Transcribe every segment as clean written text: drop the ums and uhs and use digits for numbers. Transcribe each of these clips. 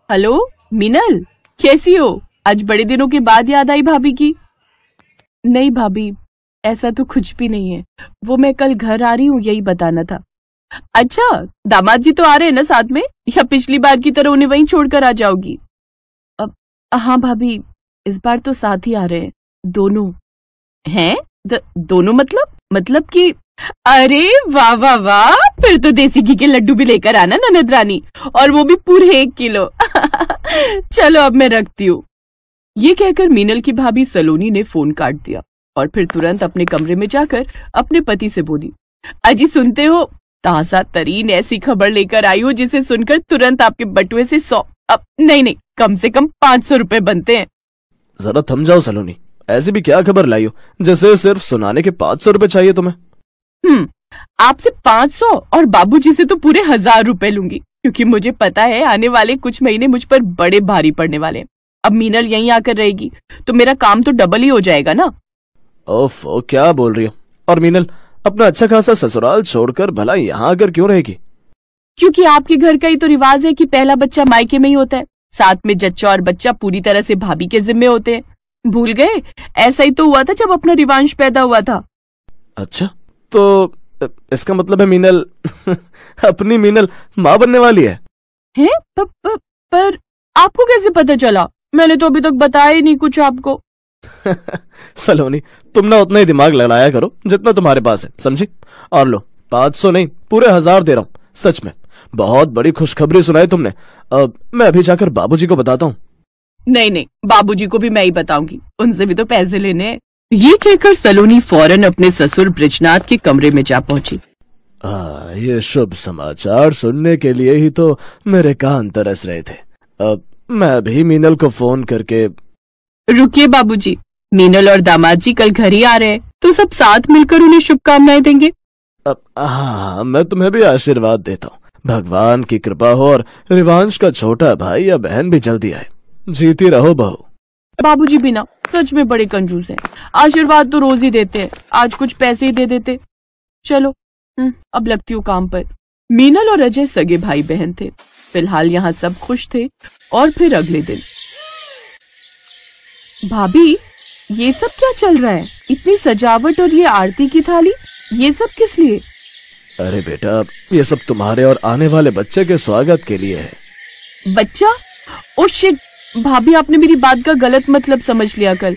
Hello Meenal, कैसी हो? आज बड़े दिनों के बाद याद आई भाभी की। नहीं भाभी, ऐसा तो कुछ भी नहीं है। वो मैं कल घर आ रही हूँ, यही बताना था। अच्छा, दामाद जी तो आ रहे हैं ना साथ में, या पिछली बार की तरह उन्हें वहीं छोड़कर आ जाओगी? अब हाँ भाभी, इस बार तो साथ ही आ रहे हैं दोनों। हैं? दोनों मतलब कि अरे वाह वाह वाह, फिर तो देसी घी के लड्डू भी लेकर आना ननद रानी, और वो भी पूरे 1 किलो। चलो अब मैं रखती हूँ। ये कहकर मीनल की भाभी सलोनी ने फोन काट दिया और फिर तुरंत अपने कमरे में जाकर अपने पति से बोली, अजी सुनते हो, ताजा तरीन ऐसी खबर लेकर आई हूँ जिसे सुनकर तुरंत आपके बटुए से 100 नहीं कम से कम 500 रुपए बनते हैं। जरा थम जाओ सलोनी, ऐसी भी क्या खबर लाई हो जैसे सिर्फ सुनाने के 500 रुपए चाहिए तुम्हें? आपसे 500 और बाबूजी से तो पूरे 1000 रुपए लूंगी, क्योंकि मुझे पता है आने वाले कुछ महीने मुझ पर बड़े भारी पड़ने वाले हैं। अब मीनल यहीं आकर रहेगी तो मेरा काम तो डबल ही हो जाएगा ना। ओफो, क्या बोल रही हो? और मीनल अपना अच्छा खासा ससुराल छोड़कर भला यहाँ आकर क्यों रहेगी? क्योंकि आपके घर का ही तो रिवाज है कि पहला बच्चा मायके में ही होता है, साथ में जच्चा और बच्चा पूरी तरह से भाभी के जिम्मे होते हैं। भूल गए? ऐसा ही तो हुआ था जब अपना रिवांश पैदा हुआ था। अच्छा, तो इसका मतलब है मीनल अपनी मीनल माँ बनने वाली है? पर आपको कैसे पता चला? मैंने तो अभी तक बताया ही नहीं कुछ आपको। सलोनी, तुम ना उतना ही दिमाग लड़ाया करो जितना तुम्हारे पास है, समझी? और लो, 500 नहीं पूरे 1000 दे रहा हूँ। सच में बहुत बड़ी खुशखबरी सुनाई तुमने। मैं अभी जाकर बाबूजी को बताता हूँ। नहीं, बाबूजी को भी मैं ही बताऊंगी, उनसे भी तो पैसे लेने हैं। ये कहकर सलोनी फौरन अपने ससुर बृजनाथ के कमरे में जा पहुंची। ये शुभ समाचार सुनने के लिए ही तो मेरे कान तरस रहे थे। अब मैं अभी मीनल को फोन करके। रुकिए बाबूजी, मीनल और दामाद जी कल घर ही आ रहे हैं, तो सब साथ मिलकर उन्हें शुभकामनाएं देंगे। हाँ, मैं तुम्हें भी आशीर्वाद देता हूँ। भगवान की कृपा हो और रिवांश का छोटा भाई या बहन भी जल्दी आए। जीती रहो बहू। बाबूजी भी ना सच में बड़े कंजूस हैं। आशीर्वाद तो रोज ही देते हैं, आज कुछ पैसे ही दे देते। चलो अब लगती हूँ काम पर। मीनल और अजय सगे भाई बहन थे। फिलहाल यहाँ सब खुश थे। और फिर अगले दिन, भाभी ये सब क्या चल रहा है? इतनी सजावट और ये आरती की थाली, ये सब किस लिए? अरे बेटा, ये सब तुम्हारे और आने वाले बच्चे के स्वागत के लिए है। बच्चा? ओ शिट, भाभी आपने मेरी बात का गलत मतलब समझ लिया। कल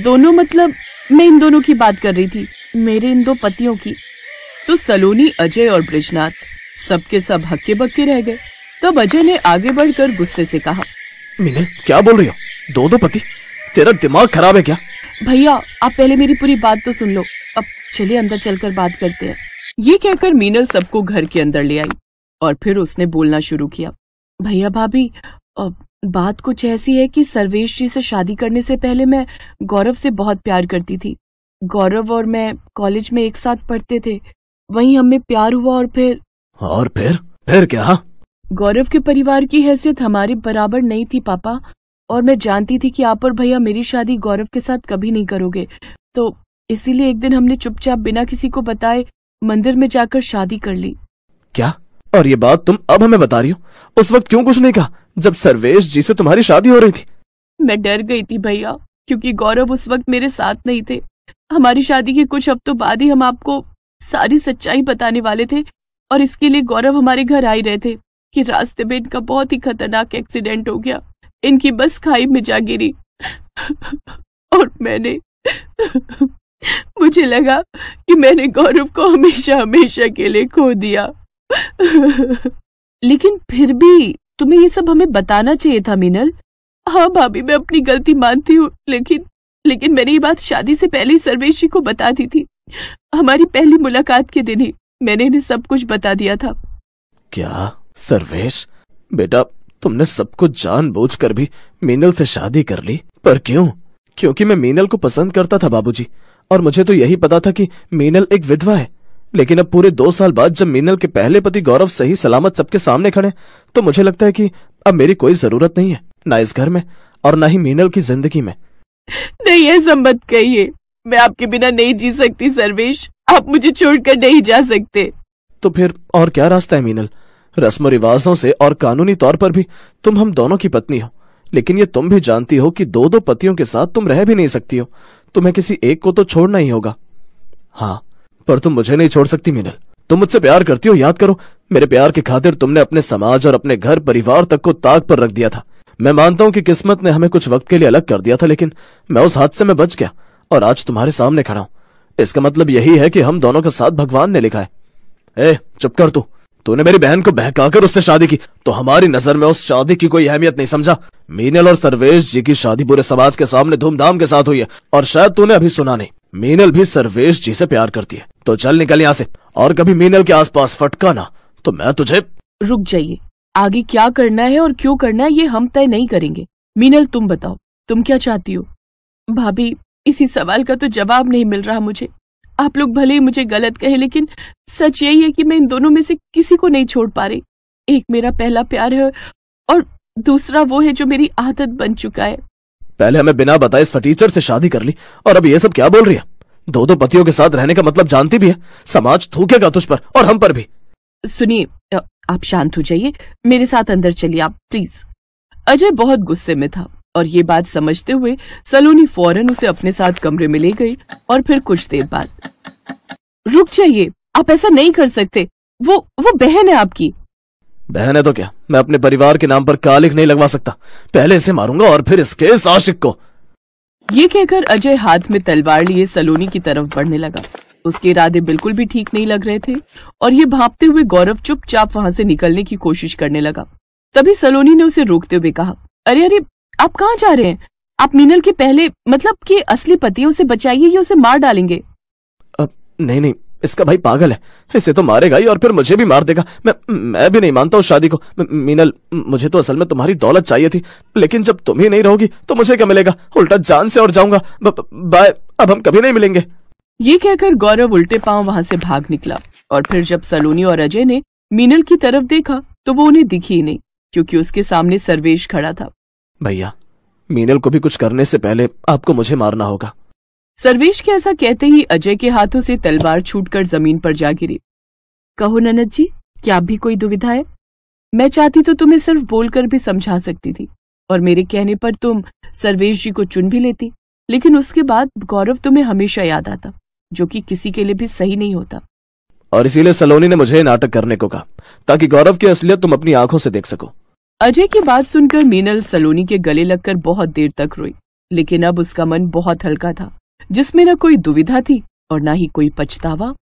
दोनों मतलब मैं इन दोनों की बात कर रही थी, मेरे इन 2 पतियों की। तो सलोनी, अजय और बृजनाथ सबके सब हक्के बक्के रह गए। तब अजय ने आगे बढ़कर गुस्से से कहा, मीनल क्या बोल रही हो? 2 पति? तेरा दिमाग खराब है क्या? भैया आप पहले मेरी पूरी बात तो सुन लो, अब चलिए अंदर चलकर बात करते हैं। ये कहकर मीनल सबको घर के अंदर ले आई और फिर उसने बोलना शुरू किया, भैया भाभी बात कुछ ऐसी है कि सर्वेश जी से शादी करने से पहले मैं गौरव से बहुत प्यार करती थी। गौरव और मैं कॉलेज में एक साथ पढ़ते थे, वहीं हमें प्यार हुआ और फिर क्या? गौरव के परिवार की हैसियत हमारे बराबर नहीं थी पापा, और मैं जानती थी कि आप और भैया मेरी शादी गौरव के साथ कभी नहीं करोगे, तो इसीलिए एक दिन हमने चुपचाप बिना किसी को बताए मंदिर में जाकर शादी कर ली। क्या? और ये बात तुम अब हमें बता रही हो? उस वक्त क्यों कुछ नहीं कहा जब सर्वेश जी से तुम्हारी शादी हो रही थी? मैं डर गई थी भैया, क्योंकि गौरव उस वक्त मेरे साथ नहीं थे। हमारी शादी के कुछ हफ्तों बाद ही हम आपको सारी सच्चाई बताने वाले थे, और इसके लिए गौरव हमारे घर आ ही रहे थे कि रास्ते में इनका बहुत ही खतरनाक एक्सीडेंट हो गया। इनकी बस खाई में जा गिरी और मुझे लगा कि मैंने गौरव को हमेशा हमेशा के लिए खो दिया। लेकिन फिर भी तुम्हें ये सब हमें बताना चाहिए था मीनल। हाँ भाभी, मैं अपनी गलती मानती हूँ, लेकिन मैंने ये बात शादी से पहले ही सर्वेश जी को बता दी थी। हमारी पहली मुलाकात के दिन ही मैंने इन्हें सब कुछ बता दिया था। क्या सर्वेश? बेटा, तुमने सब कुछ जानबूझकर भी मीनल से शादी कर ली, पर क्यों? क्योंकि मैं मीनल को पसंद करता था बाबूजी, और मुझे तो यही पता था कि मीनल एक विधवा है। लेकिन अब पूरे 2 साल बाद जब मीनल के पहले पति गौरव सही सलामत सबके सामने खड़े, तो मुझे लगता है कि अब मेरी कोई जरूरत नहीं है, ना इस घर में और ना ही मीनल की जिंदगी में। नहीं, ऐसा मत कहिए, मैं आपके बिना नहीं जी सकती सर्वेश, आप मुझे छोड़कर नहीं जा सकते। तो फिर और क्या रास्ता है मीनल? रस्म रिवाजों से और कानूनी तौर पर भी तुम हम दोनों की पत्नी हो, लेकिन ये तुम भी जानती हो कि दो दो पतियों के साथ तुम रह भी नहीं सकती हो। तुम्हें किसी एक को तो छोड़ना ही होगा। हाँ, पर तुम मुझे नहीं छोड़ सकती मीनल। तुम मुझसे प्यार करती हो, याद करो। मेरे प्यार की खातिर तुमने अपने समाज और अपने घर परिवार तक को ताक पर रख दिया था। मैं मानता हूं कि किस्मत ने हमें कुछ वक्त के लिए अलग कर दिया था, लेकिन मैं उस हादसे में बच गया और आज तुम्हारे सामने खड़ा हूं। इसका मतलब यही है कि हम दोनों का साथ भगवान ने लिखा है। ए, चुप कर। तूने मेरी बहन को बहकाकर उससे शादी की, तो हमारी नजर में उस शादी की कोई अहमियत नहीं समझा। मीनल और सर्वेश जी की शादी पूरे समाज के सामने धूमधाम के साथ हुई है, और शायद तूने अभी सुना नहीं, मीनल भी सर्वेश जी से प्यार करती है। तो चल निकल यहाँ से, और कभी मीनल के आसपास फटका ना तो मैं तुझे। रुक जाइए, आगे क्या करना है और क्यों करना है ये हम तय नहीं करेंगे। मीनल, तुम बताओ, तुम क्या चाहती हो? भाभी, इसी सवाल का तो जवाब नहीं मिल रहा मुझे। आप लोग भले ही मुझे गलत कहे, लेकिन सच यही है कि मैं इन दोनों में से किसी को नहीं छोड़ पा रही। एक मेरा पहला प्यार है और दूसरा वो है जो मेरी आदत बन चुका है। पहले हमें बिना बताए इस फटीचर से शादी कर ली, और अब ये सब क्या बोल रही है? दो दो पतियों के साथ रहने का मतलब जानती भी है। समाज थूकेगा तुझ पर और हम पर भी। सुनिए, आप शांत हो जाइए, मेरे साथ अंदर चलिए आप प्लीज। अजय बहुत गुस्से में था और ये बात समझते हुए सलोनी फौरन उसे अपने साथ कमरे में ले गई। और फिर कुछ देर बाद, रुक जाइए, आप ऐसा नहीं कर सकते। वो बहन है आपकी। बहन है तो क्या? मैं अपने परिवार के नाम पर कालिक नहीं लगवा सकता। पहले इसे मारूंगा और फिर इसके इस आशिक को। ये कहकर अजय हाथ में तलवार लिए सलोनी की तरफ बढ़ने लगा। उसके इरादे बिल्कुल भी ठीक नहीं लग रहे थे और ये भागते हुए गौरव चुपचाप वहां से निकलने की कोशिश करने लगा। तभी सलोनी ने उसे रोकते हुए कहा, अरे अरे, आप कहाँ जा रहे हैं? आप मीनल के पहले मतलब कि असली पति, उसे बचाइए, ये उसे मार डालेंगे। नहीं, इसका भाई पागल है, इसे तो मारेगा ही और फिर मुझे भी मार देगा। मैं भी नहीं मानता उस शादी को। मीनल, मुझे तो असल में तुम्हारी दौलत चाहिए थी, लेकिन जब तुम ही नहीं रहोगी तो मुझे क्या मिलेगा? उल्टा जान से और जाऊंगा। बाय, अब हम कभी नहीं मिलेंगे। ये कहकर गौरव उल्टे पांव वहां से भाग निकला। और फिर जब सलोनी और अजय ने मीनल की तरफ देखा तो वो उन्हें दिखी ही नहीं, क्योंकि उसके सामने सर्वेश खड़ा था। भैया, मीनल को भी कुछ करने से पहले आपको मुझे मारना होगा। सर्वेश के ऐसा कहते ही अजय के हाथों से तलवार छूटकर जमीन पर जा गिरी। कहो ननद जी, क्या भी कोई दुविधा है? मैं चाहती तो तुम्हें सिर्फ बोलकर भी समझा सकती थी और मेरे कहने पर तुम सर्वेश जी को चुन भी लेती, लेकिन उसके बाद गौरव तुम्हें हमेशा याद आता, जो कि किसी के लिए भी सही नहीं होता। और इसीलिए सलोनी ने मुझे नाटक करने को कहा, ताकि गौरव की असलियत तुम अपनी आंखों से देख सको। अजय की बात सुनकर मीनल सलोनी के गले लगकर बहुत देर तक रोई, लेकिन अब उसका मन बहुत हल्का था, जिसमें न कोई दुविधा थी और न ही कोई पछतावा।